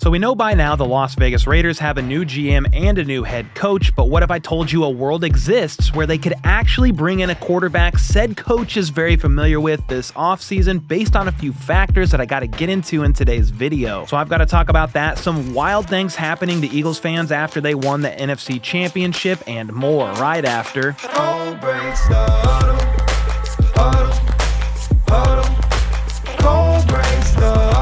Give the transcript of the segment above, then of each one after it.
So we know by now the Las Vegas Raiders have a new GM and a new head coach, but what if I told you a world exists where they could actually bring in a quarterback said coach is very familiar with this offseason based on a few factors that I got to get into in today's video. So I've got to talk about that, some wild things happening to Eagles fans after they won the NFC Championship, and more right after.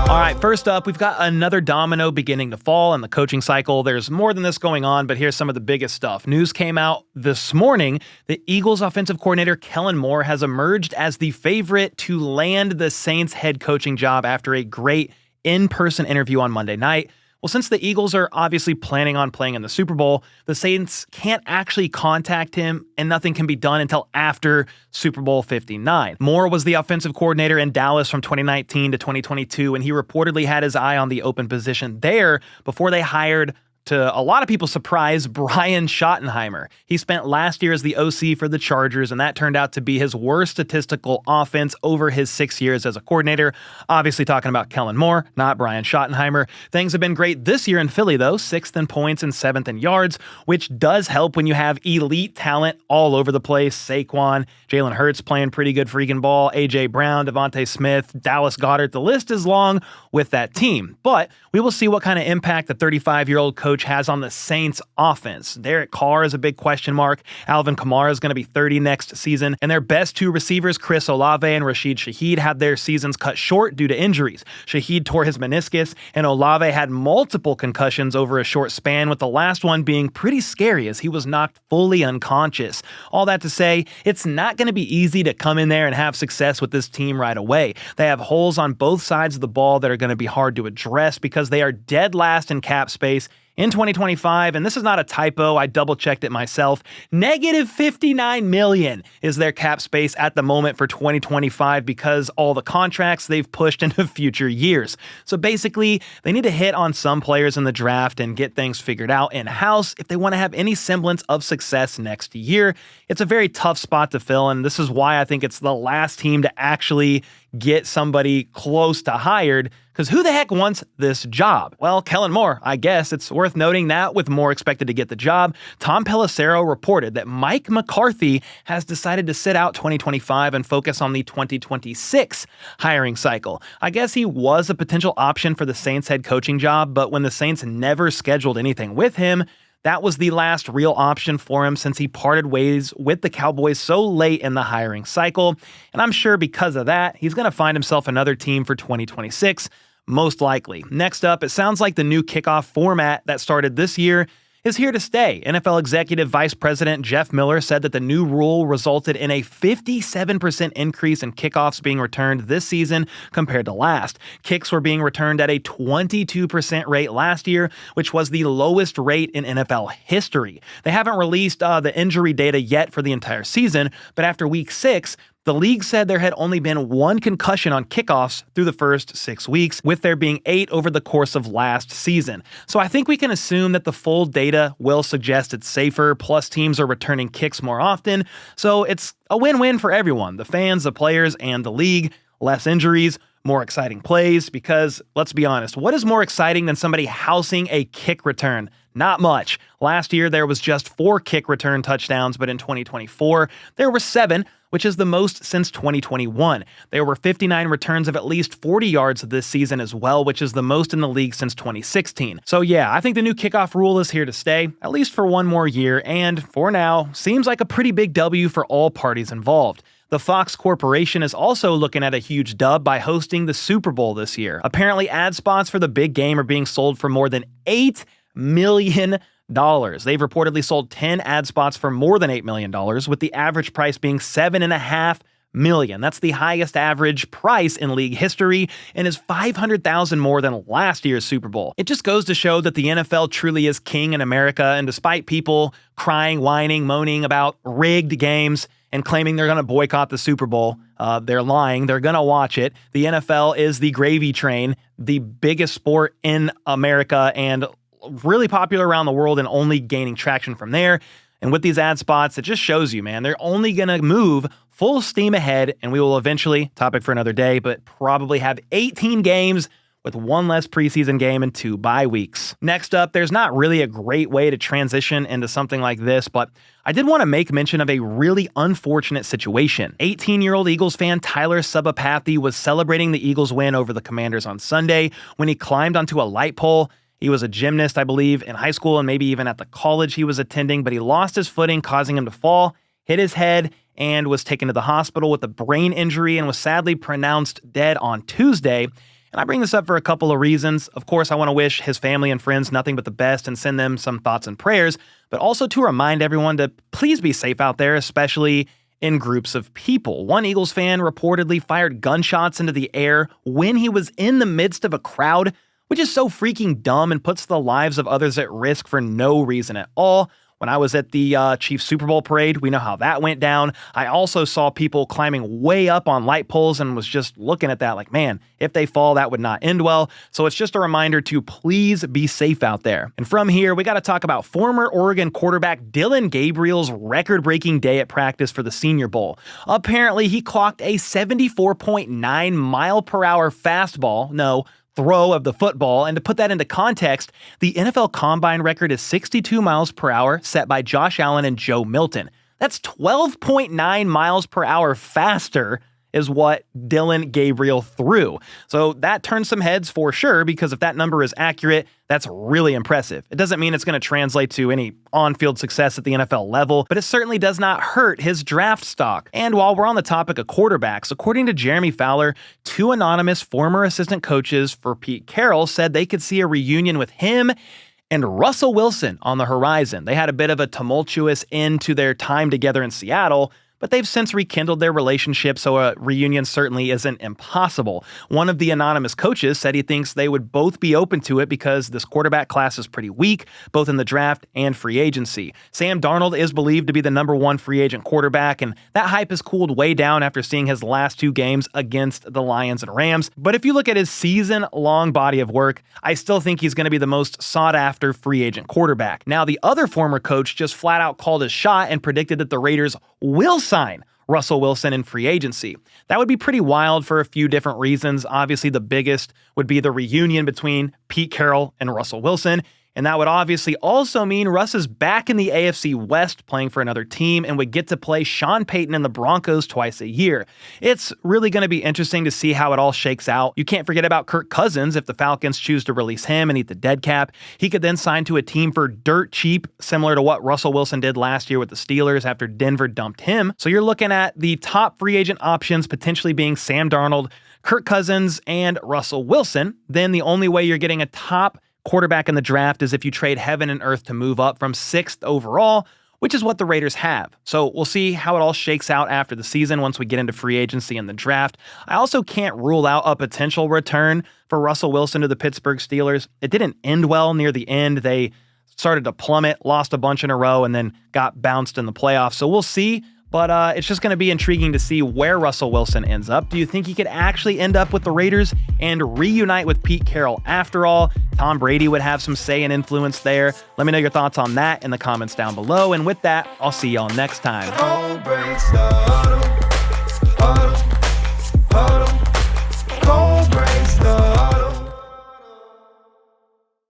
Alright, first up, we've got another domino beginning to fall in the coaching cycle. There's more than this going on, but here's some of the biggest stuff. News came out this morning. The Eagles offensive coordinator Kellen Moore has emerged as the favorite to land the Saints head coaching job after a great in-person interview on Monday night. Well, since the Eagles are obviously planning on playing in the Super Bowl, the Saints can't actually contact him, and nothing can be done until after Super Bowl 59. Moore was the offensive coordinator in Dallas from 2019 to 2022, and he reportedly had his eye on the open position there before they hired, to a lot of people's surprise, Brian Schottenheimer. He spent last year as the OC for the Chargers, and that turned out to be his worst statistical offense over his 6 years as a coordinator. Obviously talking about Kellen Moore, not Brian Schottenheimer. Things have been great this year in Philly, though, 6th in points and 7th in yards, which does help when you have elite talent all over the place. Saquon, Jalen Hurts playing pretty good freaking ball, A.J. Brown, Devontae Smith, Dallas Goedert. The list is long with that team, but we will see what kind of impact the 35-year-old coach has on the Saints offense. Derek Carr is a big question mark. Alvin Kamara is going to be 30 next season, and their best two receivers, Chris Olave and Rashid Shaheed, had their seasons cut short due to injuries. Shaheed tore his meniscus, and Olave had multiple concussions over a short span, with the last one being pretty scary as he was knocked fully unconscious. All that to say, it's not going to be easy to come in there and have success with this team right away. They have holes on both sides of the ball that are going to be hard to address because they are dead last in cap space in 2025, and this is not a typo, I double-checked it myself, negative $59 million is their cap space at the moment for 2025 because all the contracts they've pushed into future years. So basically, they need to hit on some players in the draft and get things figured out in-house if they want to have any semblance of success next year. It's a very tough spot to fill, and this is why I think it's the last team to actually get somebody close to hired, because who the heck wants this job? Well, Kellen Moore, I guess. It's worth noting that with Moore expected to get the job, Tom Pelissero reported that Mike McCarthy has decided to sit out 2025 and focus on the 2026 hiring cycle. I guess he was a potential option for the Saints head coaching job, but when the Saints never scheduled anything with him, that was the last real option for him since he parted ways with the Cowboys so late in the hiring cycle. And I'm sure because of that, he's going to find himself another team for 2026, most likely. Next up, it sounds like the new kickoff format that started this year is here to stay. NFL Executive Vice President Jeff Miller said that the new rule resulted in a 57% increase in kickoffs being returned this season compared to last. Kicks were being returned at a 22% rate last year, which was the lowest rate in NFL history. They haven't released the injury data yet for the entire season, but after week 6, the league said there had only been 1 concussion on kickoffs through the first 6 weeks, with there being 8 over the course of last season. So I think we can assume that the full data will suggest it's safer, plus teams are returning kicks more often. So it's a win-win for everyone, the fans, the players, and the league. Less injuries, more exciting plays, because let's be honest, what is more exciting than somebody housing a kick return? Not much. Last year, there was just 4 kick return touchdowns, but in 2024, there were 7, which is the most since 2021. There were 59 returns of at least 40 yards this season as well, which is the most in the league since 2016. So yeah, I think the new kickoff rule is here to stay, at least for 1 more year, and for now, seems like a pretty big W for all parties involved. The Fox Corporation is also looking at a huge dub by hosting the Super Bowl this year. Apparently, ad spots for the big game are being sold for more than $8 million. They've reportedly sold 10 ad spots for more than $8 million, with the average price being $7.5 million. That's the highest average price in league history and is $500,000 more than last year's Super Bowl. It just goes to show that the NFL truly is king in America, and despite people crying, whining, moaning about rigged games and claiming they're going to boycott the Super Bowl, they're lying. They're going to watch it. The NFL is the gravy train, the biggest sport in America and really popular around the world and only gaining traction from there. And with these ad spots, it just shows you, man, they're only going to move full steam ahead, and we will eventually, topic for another day, but probably have 18 games with one less preseason game and 2 bye weeks. Next up, there's not really a great way to transition into something like this, but I did want to make mention of a really unfortunate situation. 18-year-old Eagles fan Tyler Subapathy was celebrating the Eagles' win over the Commanders on Sunday when he climbed onto a light pole. He was a gymnast, I believe, in high school and maybe even at the college he was attending, but he lost his footing, causing him to fall, hit his head, and was taken to the hospital with a brain injury and was sadly pronounced dead on Tuesday. And I bring this up for a couple of reasons. Of course, I want to wish his family and friends nothing but the best and send them some thoughts and prayers, but also to remind everyone to please be safe out there, especially in groups of people. One Eagles fan reportedly fired gunshots into the air when he was in the midst of a crowd, which is so freaking dumb and puts the lives of others at risk for no reason at all. When I was at the Chiefs Super Bowl parade, we know how that went down. I also saw people climbing way up on light poles and was just looking at that like, man, if they fall, that would not end well. So it's just a reminder to please be safe out there. And from here, we got to talk about former Oregon quarterback Dillon Gabriel's record-breaking day at practice for the Senior Bowl. Apparently, he clocked a 74.9 mile per hour fastball. Throw of the football. And to put that into context, the NFL Combine record is 62 miles per hour set by Josh Allen and Joe Milton. That's 12.9 miles per hour faster is what Dillon Gabriel threw. So that turns some heads for sure, because if that number is accurate, that's really impressive. It doesn't mean it's going to translate to any on-field success at the NFL level, but it certainly does not hurt his draft stock. And while we're on the topic of quarterbacks, according to Jeremy Fowler, 2 anonymous former assistant coaches for Pete Carroll said they could see a reunion with him and Russell Wilson on the horizon. They had a bit of a tumultuous end to their time together in Seattle, but they've since rekindled their relationship, so a reunion certainly isn't impossible. One of the anonymous coaches said he thinks they would both be open to it because this quarterback class is pretty weak, both in the draft and free agency. Sam Darnold is believed to be the #1 free agent quarterback, and that hype has cooled way down after seeing his last 2 games against the Lions and Rams. But if you look at his season-long body of work, I still think he's going to be the most sought-after free agent quarterback. Now, the other former coach just flat-out called his shot and predicted that the Raiders will sign Russell Wilson in free agency. That would be pretty wild for a few different reasons. Obviously, the biggest would be the reunion between Pete Carroll and Russell Wilson. And that would obviously also mean Russ is back in the AFC West playing for another team and would get to play Sean Payton and the Broncos twice a year. It's really going to be interesting to see how it all shakes out. You can't forget about Kirk Cousins. If the Falcons choose to release him and eat the dead cap, he could then sign to a team for dirt cheap, similar to what Russell Wilson did last year with the Steelers after Denver dumped him. So you're looking at the top free agent options potentially being Sam Darnold, Kirk Cousins, and Russell Wilson. Then the only way you're getting a top quarterback in the draft is if you trade heaven and earth to move up from 6th overall, which is what the Raiders have. So we'll see how it all shakes out after the season once we get into free agency and the draft. I also can't rule out a potential return for Russell Wilson to the Pittsburgh Steelers. It didn't end well near the end. They started to plummet, lost a bunch in a row, and then got bounced in the playoffs. So we'll see. But it's just going to be intriguing to see where Russell Wilson ends up. Do you think he could actually end up with the Raiders and reunite with Pete Carroll? After all, Tom Brady would have some say and influence there. Let me know your thoughts on that in the comments down below. And with that, I'll see y'all next time.